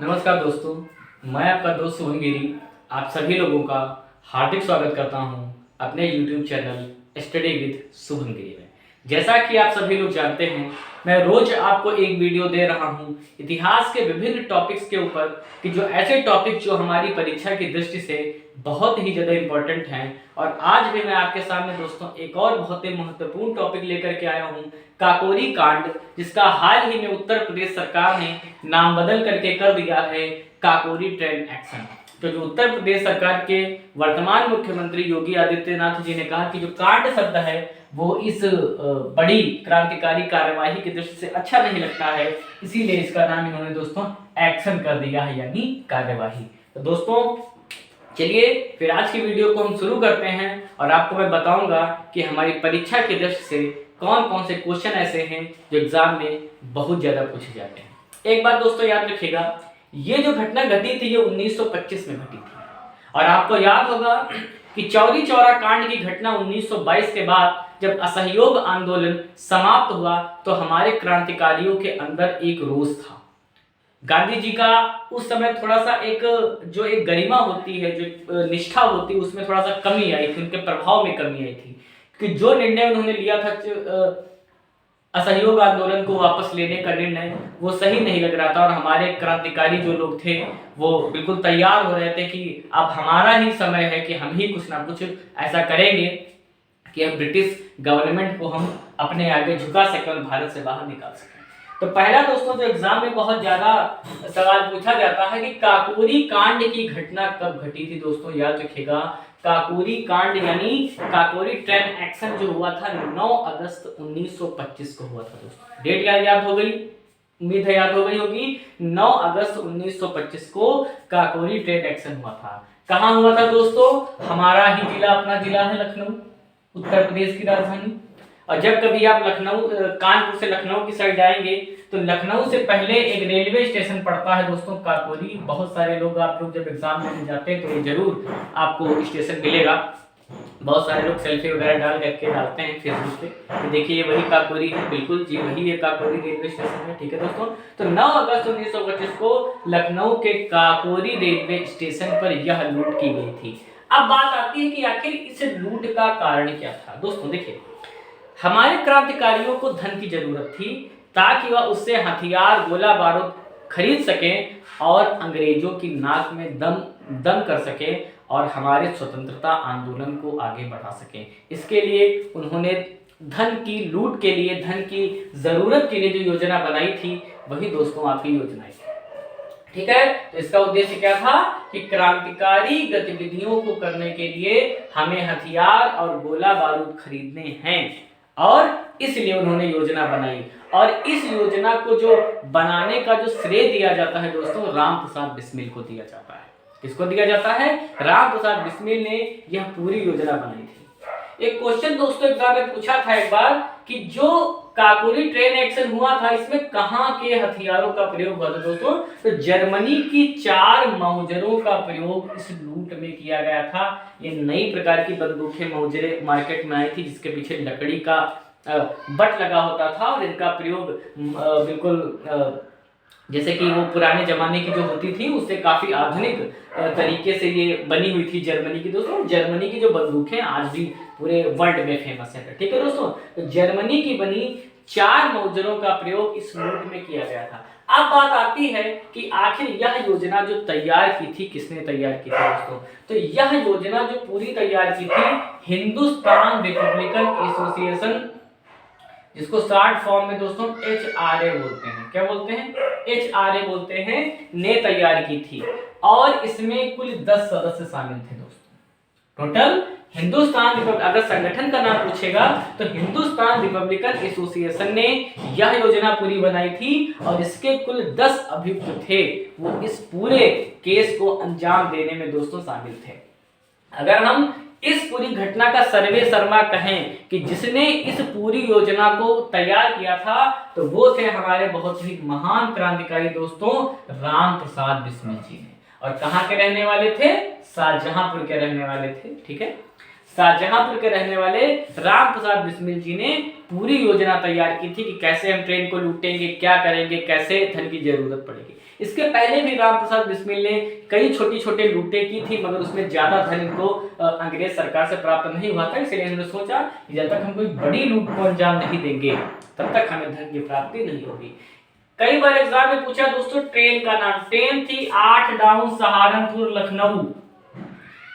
नमस्कार दोस्तों, मैं आपका दोस्त शुभम गिरी आप सभी लोगों का हार्दिक स्वागत करता हूं अपने YouTube channel study with Shubham Giri में। जैसा कि आप सभी लोग जानते हैं, मैं रोज आपको एक वीडियो दे रहा हूं इतिहास के विभिन्न टॉपिक्स के ऊपर कि जो ऐसे टॉपिक जो हमारी परीक्षा की दृष्टि से बहुत ही ज़्यादा इम्पोर्टेंट हैं। और आज भी मैं आपके सामने दोस्तों एक और बहुत ही महत्वपूर्ण टॉपिक लेकर के आया हूं, काकोरी कांड, जिसका हाल ही में उत्तर प्रदेश सरकार ने नाम बदल करके कर दिया है काकोरी ट्रेन एक्शन। तो जो उत्तर प्रदेश सरकार के वर्तमान मुख्यमंत्री योगी आदित्यनाथ जी ने कहा कि जो कांड शब्द है वो इस बड़ी क्रांतिकारी कार्यवाही की दृष्टि से अच्छा नहीं लगता है, इसीलिए इसका नाम इन्होंने दोस्तों एक्शन कर दिया है, यानी कार्यवाही। तो दोस्तों चलिए फिर आज की वीडियो को हम शुरू करते हैं और आपको मैं बताऊंगा कि हमारी परीक्षा की दृष्टि से कौन कौन से क्वेश्चन ऐसे हैं जो एग्जाम में बहुत ज्यादा पूछे जाते हैं। एक बात दोस्तों याद रखिएगा, ये जो घटना घटी थी ये 1925 में घटी थी और आपको याद होगा कि चौरी चौरा कांड की घटना 1922 के बाद जब असहयोग आंदोलन समाप्त हुआ तो हमारे क्रांतिकारियों के अंदर एक रोष था। गांधी जी का उस समय थोड़ा सा एक गरिमा होती है, जो निष्ठा होती है, उसमें थोड़ा सा कमी आई थी, उनके प्रभाव में कमी आई थी कि जो निर्णय उन्होंने लिया था असहयोग आंदोलन को वापस लेने का निर्णय, वो सही नहीं लग रहा था। और हमारे क्रांतिकारी जो लोग थे वो बिल्कुल तैयार हो रहे थे कि अब हमारा ही समय है कि हम ही कुछ ना कुछ ऐसा करेंगे कि हम ब्रिटिश गवर्नमेंट को हम अपने आगे झुका सकें और भारत से बाहर निकाल सकें। तो पहला दोस्तों जो एग्जाम में बहुत ज्यादा सवाल पूछा जाता है कि काकोरी कांड की घटना कब घटी थी। दोस्तों याद रखिएगा, काकोरी कांड यानी काकोरी ट्रेन एक्शन जो हुआ था 9 अगस्त 1925 को हुआ था। दोस्तों डेट याद हो गई, उम्मीद है याद हो गई होगी। 9 अगस्त 1925 को काकोरी ट्रेन एक्शन हुआ था। कहाँ हुआ था दोस्तों? हमारा ही जिला, अपना जिला है लखनऊ, उत्तर प्रदेश की राजधानी। और जब कभी आप लखनऊ, कानपुर से लखनऊ की साइड जाएंगे तो लखनऊ से पहले एक रेलवे स्टेशन पड़ता है दोस्तों काकोरी। बहुत सारे लोग, आप लोग जब एग्जाम देने जाते हैं तो ये जरूर आपको स्टेशन मिलेगा। बहुत सारे लोग सेल्फी वगैरह डाल करके डालते हैं फेसबुक पे, तो देखिए ये वही काकोरी है, बिल्कुल जी वही ये काकोरी रेलवे स्टेशन है। ठीक है दोस्तों, तो 9 अगस्त 1925 को लखनऊ के काकोरी रेलवे स्टेशन पर यह लूट की गई थी। अब बात आती है कि आखिर इस लूट का कारण क्या था। दोस्तों देखिए, हमारे क्रांतिकारियों को धन की जरूरत थी ताकि वह उससे हथियार, गोला बारूद खरीद सकें और अंग्रेजों की नाक में दम कर सके और हमारे स्वतंत्रता आंदोलन को आगे बढ़ा सकें। इसके लिए उन्होंने धन की लूट के लिए, धन की जरूरत के लिए जो योजना बनाई थी वही दोस्तों आपकी योजना है। ठीक है, तो इसका उद्देश्य क्या था कि क्रांतिकारी गतिविधियों को करने के लिए हमें हथियार और गोला बारूद खरीदने हैं और इसलिए उन्होंने योजना बनाई। और इस योजना को जो बनाने का जो श्रेय दिया जाता है दोस्तों, राम प्रसाद बिस्मिल को दिया जाता है। किसको दिया जाता है? राम प्रसाद बिस्मिल ने यह पूरी योजना बनाई थी। एक क्वेश्चन दोस्तों एग्जाम में पूछा था एक बार कि जो काकोरी ट्रेन एक्शन हुआ था इसमें कहां के हथियारों का प्रयोग हुआ था दोस्तों? तो जर्मनी की 4 मौजरों का प्रयोग इस लूट में किया गया था। ये नई प्रकार की बंदूकें मौजरे मार्केट में आई थी जिसके पीछे लकड़ी का बट लगा होता था और इनका प्रयोग बिल्कुल जैसे कि वो पुराने जमाने की जो होती थी उससे काफी आधुनिक तरीके से ये बनी हुई थी जर्मनी की। दोस्तों जर्मनी की जो बंदूकें आज भी पूरे वर्ल्ड में फेमस है। ठीक है दोस्तों, तो जर्मनी की बनी 4 मौजरों का प्रयोग इस लूट में किया गया था। अब बात आती है कि आखिर यह योजना जो तैयार की थी किसने तैयार की थी दोस्तों? तो यह योजना जो पूरी तैयार की थी हिंदुस्तान रिपब्लिकन एसोसिएशन, जिसको शॉर्ट फॉर्म में दोस्तों HRA बोलते हैं। क्या बोलते हैं? HRA बोलते हैं, ने तैयार की थी। और इसमें कुल 10 सदस्य शामिल थे दोस्तों। टोटल हिंदुस्तान, अगर संगठन का नाम पूछेगा तो हिंदुस्तान रिपब्लिकन एसोसिएशन ने यह योजना पूरी बनाई थी और इसके कुल 10 अभियुक्त थे, वो इस पूरे केस को अंजाम देने में दोस्तों शामिल थे। अगर हम इस पूरी घटना का सर्वे शर्मा कहें कि जिसने इस पूरी योजना को तैयार किया था तो वो थे हमारे बहुत ही महान क्रांतिकारी दोस्तों राम प्रसाद बिस्मिल जी ने। और कहाँ के रहने वाले थे? शाहजहांपुर के रहने वाले थे। ठीक है, शाहजहांपुर के रहने वाले राम प्रसाद बिस्मिल जी ने पूरी योजना तैयार की थी कि कैसे हम ट्रेन को लूटेंगे, क्या करेंगे, कैसे धन की जरूरत पड़ेगी। इसके पहले भी राम प्रसाद बिस्मिल ने कई छोटी छोटे लूटें की थी, मगर उसमें ज्यादा धन इनको अंग्रेज सरकार से प्राप्त नहीं हुआ था। इसलिए इन्होंने सोचा कि जब तक हम कोई बड़ी लूट को अंजाम नहीं देंगे तब तक हमें धन की प्राप्ति नहीं होगी। कई बार एग्जाम में पूछा दोस्तों ट्रेन का नाम। ट्रेन थी 8 down Saharanpur Lucknow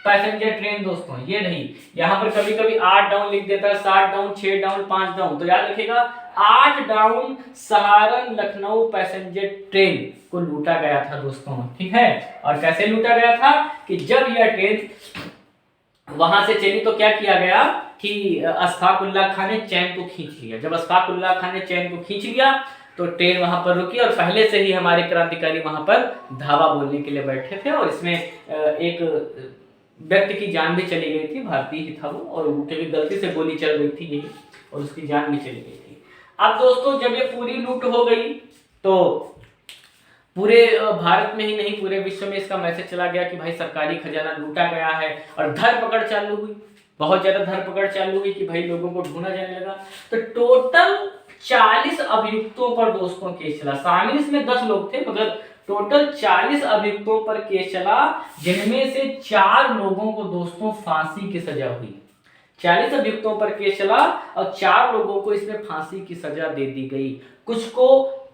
passenger train दोस्तों, ये नहीं। यहाँ पर कभी कभी 8 डाउन लिख देता है, 7 डाउन, 6 डाउन, 5 डाउन, तो याद रखिएगा 8 डाउन सहारन लखनऊ पैसेंजर ट्रेन को लूटा गया था दोस्तों, ठीक है। और कैसे लूटा गया था कि जब यह ट्रेन वहां से चली तो क्या किया गया कि अशफाक उल्लाह खान ने चैन को खींच लिया। जब अशफाक उल्लाह खान ने चैन को खींच लिया तो ट्रेन वहां पर रुकी और पहले से ही हमारे क्रांतिकारी वहां पर धावा बोलने के लिए बैठे थे और इसमें एक व्यक्ति की जान भी चली गई थी, भारतीय ही था वो, और क्योंकि गलती से गोली चल गई थी यही और उसकी जान भी चली गई थी। अब दोस्तों जब ये पूरी लूट हो गई तो पूरे भारत में ही नहीं पूरे विश्व में इसका मैसेज चला गया कि भाई सरकारी खजाना लूटा गया है और धरपकड़ चालू हुई, बहुत ज्यादा धरपकड़ चालू हुई कि भाई लोगों को ढूंढा जाने लगा। तो टोटल 40 अभियुक्तों पर दोस्तों केस चला। शामिल इसमें 10 लोग थे मगर टोटल 40 अभियुक्तों पर केस चला, जिनमें से 4 लोगों को दोस्तों फांसी की सजा हुई। 40 अभियुक्तों पर केस चला और 4 लोगों को इसमें फांसी की सजा दे दी गई। कुछ को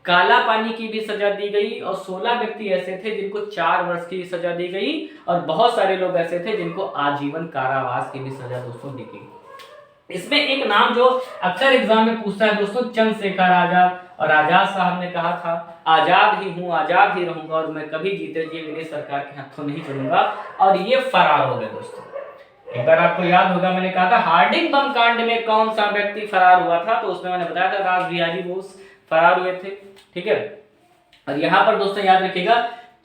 काला पानी की भी सजा दी गई और 16 व्यक्ति ऐसे थे जिनको 4 वर्ष की सजा दी गई और बहुत सारे लोग ऐसे थे जिनको आजीवन कारावास की भी सजा दोस्तों दी गई। इसमें एक नाम जो अक्सर एग्जाम में पूछता है दोस्तों, चंद्रशेखर आजाद। और आजाद साहब ने कहा था आजाद ही हूँ, आजाद ही रहूंगा और मैं कभी जीते जी मेरी सरकार के हाथों नहीं चलूंगा, और ये फरार हो गए दोस्तों। एक बार आपको याद होगा मैंने कहा था हार्डिंग बम कांड में कौन सा व्यक्ति फरार हुआ था, तो उसमें मैंने बताया था रासबिहारी बोस फरार हुए थे, ठीक है। और यहाँ पर दोस्तों याद रखिएगा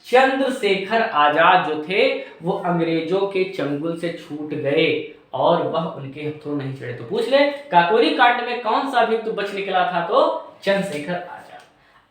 चंद्रशेखर आजाद जो थे वो अंग्रेजों के चंगुल से छूट गए और वह उनके हाथों नहीं चढ़े। तो पूछ ले काकोरी कांड में कौन सा अभियुक्त बच निकला था, तो चंद्रशेखर आजाद।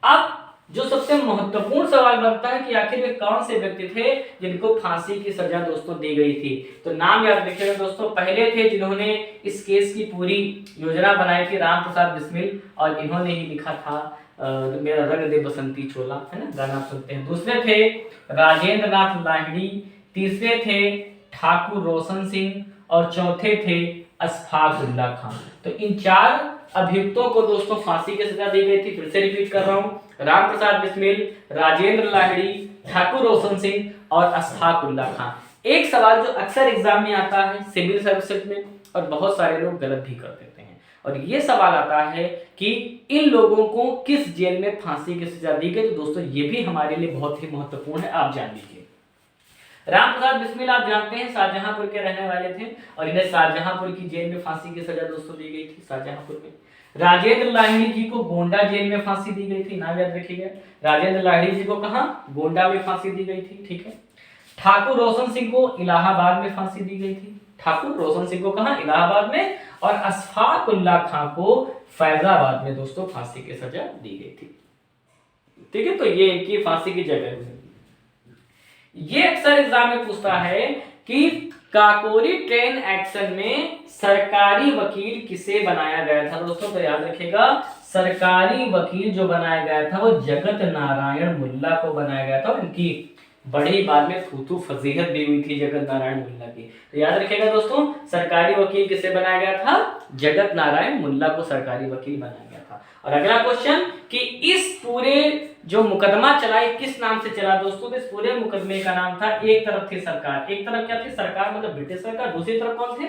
अब जो सबसे महत्वपूर्ण सवाल बनता है कि आखिर वे कौन से व्यक्ति थे जिनको फांसी की सजा दोस्तों दी गई थी। तो नाम याद रखिएगा दोस्तों, पहले थे जिन्होंने इस केस की पूरी योजना बनाई थी राम प्रसाद बिस्मिल, और इन्होंने ही लिखा था मेरा रंग दे बसंती चोला, है ना, गाना सुनते हैं। दूसरे थे राजेंद्र नाथ लाहिड़ी, तीसरे थे ठाकुर रोशन सिंह और चौथे थे अशफाक उल्लाह खान। तो इन 4 अभियुक्तों को दोस्तों फांसी की सजा दी गई थी। फिर से रिपीट कर रहा हूँ, राम प्रसाद बिस्मिल, राजेंद्र लाहिड़ी, ठाकुर रोशन सिंह और अशफाक उल्लाह खान। एक सवाल जो अक्सर एग्जाम में आता है सिविल सर्विसेज में और बहुत सारे लोग गलत भी कर देते हैं, और ये सवाल आता है कि इन लोगों को किस जेल में फांसी की सजा दी गई। तो दोस्तों ये भी हमारे लिए बहुत ही महत्वपूर्ण है, आप जान लीजिए। राम प्रसाद बिस्मिल आप जानते हैं शाहजहांपुर के रहने वाले थे और इन्हें शाहजहांपुर की जेल में फांसी की सजा दोस्तों दी गई थी शाहजहांपुर में। राजेंद्र लाहिड़ी जी को गोंडा जेल में फांसी दी गई थी, नाम याद रखिएगा। राजेंद्र लाहिड़ी जी को कहां, गोंडा में फांसी दी गई थी, ठीक है। ठाकुर रोशन सिंह को इलाहाबाद में फांसी दी गई थी, ठाकुर रोशन सिंह को कहां, इलाहाबाद में। और अशफाक उल्लाह खान को फैजाबाद में दोस्तों फांसी की सजा दी गई थी, ठीक है। तो ये इनकी फांसी की जगह है। ये अक्सर एग्जाम में पूछता है कि काकोरी ट्रेन एक्शन में सरकारी वकील किसे बनाया गया था दोस्तों। तो याद रखिएगा सरकारी वकील जो बनाया गया था वो जगत नारायण मुल्ला को बनाया गया था। उनकी बड़ी बाद में थूथू फजीहत भी हुई थी जगत नारायण मुल्ला की। तो याद रखिएगा दोस्तों सरकारी वकील किसे बनाया गया था, जगत नारायण मुल्ला को सरकारी वकील बनाया गया था। और अगला क्वेश्चन कि इस पूरे जो मुकदमा चला किस नाम से चला दोस्तों। तो इस पूरे मुकदमे का नाम था, एक तरफ थी सरकार, एक तरफ क्या थी सरकार मतलब ब्रिटिश सरकार, दूसरी तरफ कौन थे,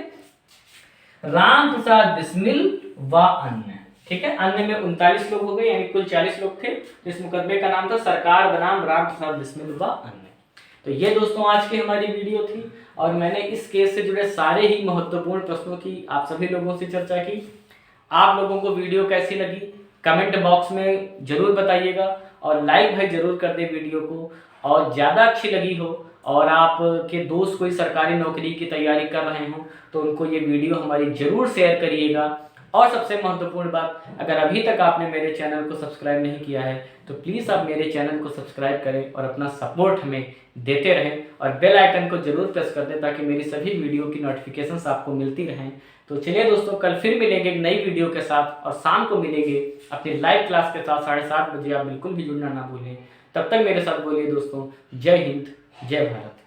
राम प्रसाद बिस्मिल व अन्य, ठीक है। अन्य में 39 लोग हो गए यानी कुल 40 लोग थे। तो इस मुकदमे का नाम था सरकार बनाम राम प्रसाद बिस्मिल व अन्य। तो ये दोस्तों आज की हमारी वीडियो थी और मैंने इस केस से जुड़े सारे ही महत्वपूर्ण प्रश्नों की आप सभी लोगों से चर्चा की। आप लोगों को वीडियो कैसी लगी कमेंट बॉक्स में जरूर बताइएगा और लाइक भाई जरूर कर दे वीडियो को। और ज़्यादा अच्छी लगी हो और आपके दोस्त कोई सरकारी नौकरी की तैयारी कर रहे हो तो उनको ये वीडियो हमारी जरूर शेयर करिएगा। और सबसे महत्वपूर्ण बात, अगर अभी तक आपने मेरे चैनल को सब्सक्राइब नहीं किया है तो प्लीज़ आप मेरे चैनल को सब्सक्राइब करें और अपना सपोर्ट हमें देते रहें और बेल आइकन को जरूर प्रेस कर दें ताकि मेरी सभी वीडियो की नोटिफिकेशंस आपको मिलती रहें। तो चलिए दोस्तों कल फिर मिलेंगे एक नई वीडियो के साथ और शाम को मिलेंगे अपनी लाइव क्लास के साथ 7:30 बजे। आप बिल्कुल भी जुड़ना ना भूलें। तब तक मेरे साथ बोलिए दोस्तों, जय हिंद, जय भारत।